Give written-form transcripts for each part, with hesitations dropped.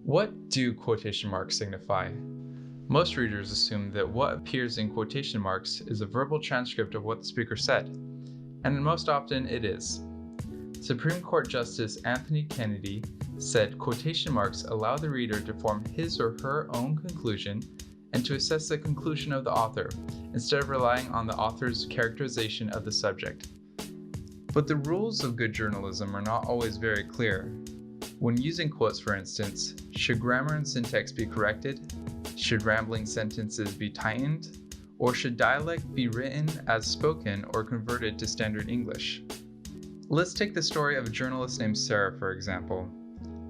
What do quotation marks signify? Most readers assume that what appears in quotation marks is a verbal transcript of what the speaker said, and most often it is. Supreme Court Justice Anthony Kennedy said quotation marks allow the reader to form his or her own conclusion and to assess the conclusion of the author, instead of relying on the author's characterization of the subject. But the rules of good journalism are not always very clear. When using quotes, for instance, should grammar and syntax be corrected? Should rambling sentences be tightened? Or should dialect be written as spoken or converted to standard English? Let's take the story of a journalist named Sarah, for example.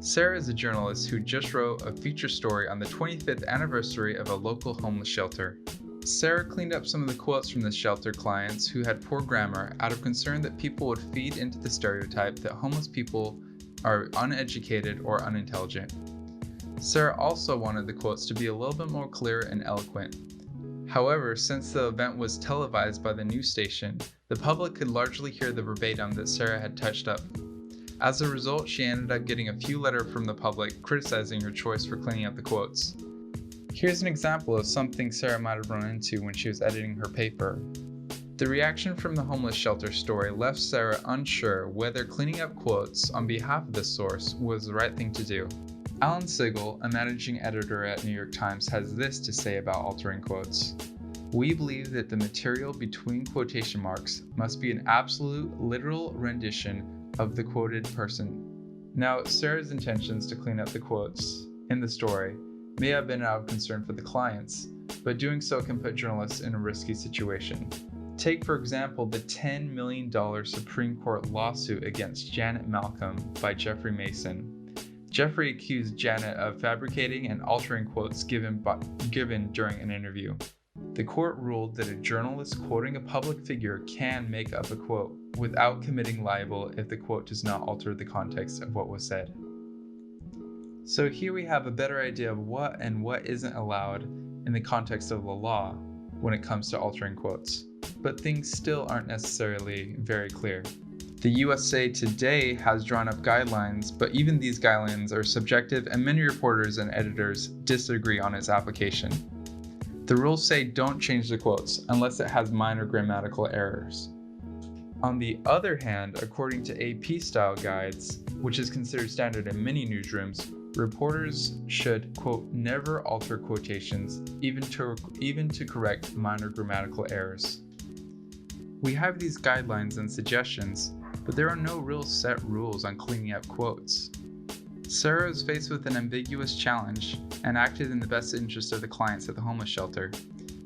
Sarah is a journalist who just wrote a feature story on the 25th anniversary of a local homeless shelter. Sarah cleaned up some of the quotes from the shelter clients who had poor grammar out of concern that people would feed into the stereotype that homeless people are uneducated or unintelligent. Sarah also wanted the quotes to be a little bit more clear and eloquent. However, since the event was televised by the news station, the public could largely hear the verbatim that Sarah had touched up. As a result, she ended up getting a few letters from the public criticizing her choice for cleaning up the quotes. Here's an example of something Sarah might have run into when she was editing her paper. The reaction from the homeless shelter story left Sarah unsure whether cleaning up quotes on behalf of the source was the right thing to do. Alan Sigel, a managing editor at New York Times, has this to say about altering quotes. "We believe that the material between quotation marks must be an absolute, literal rendition of the quoted person." Now, Sarah's intentions to clean up the quotes in the story may have been out of concern for the clients, but doing so can put journalists in a risky situation. Take, for example, the $10 million Supreme Court lawsuit against Janet Malcolm by Jeffrey Mason. Jeffrey accused Janet of fabricating and altering quotes given during an interview. The court ruled that a journalist quoting a public figure can make up a quote without committing libel if the quote does not alter the context of what was said. So here we have a better idea of what and what isn't allowed in the context of the law when it comes to altering quotes. But things still aren't necessarily very clear. The USA Today has drawn up guidelines, but even these guidelines are subjective and many reporters and editors disagree on its application. The rules say don't change the quotes unless it has minor grammatical errors. On the other hand, according to AP style guides, which is considered standard in many newsrooms, reporters should, quote, never alter quotations, even to correct minor grammatical errors. We have these guidelines and suggestions, but there are no real set rules on cleaning up quotes. Sarah was faced with an ambiguous challenge and acted in the best interest of the clients at the homeless shelter.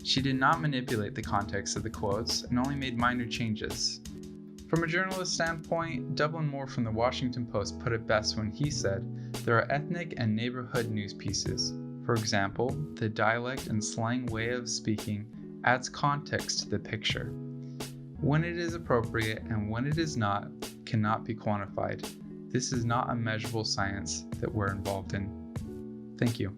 She did not manipulate the context of the quotes and only made minor changes. From a journalist standpoint, Dublin Moore from the Washington Post put it best when he said, "There are ethnic and neighborhood news pieces. For example, the dialect and slang way of speaking adds context to the picture. When it is appropriate and when it is not, cannot be quantified. This is not a measurable science that we're involved in." Thank you.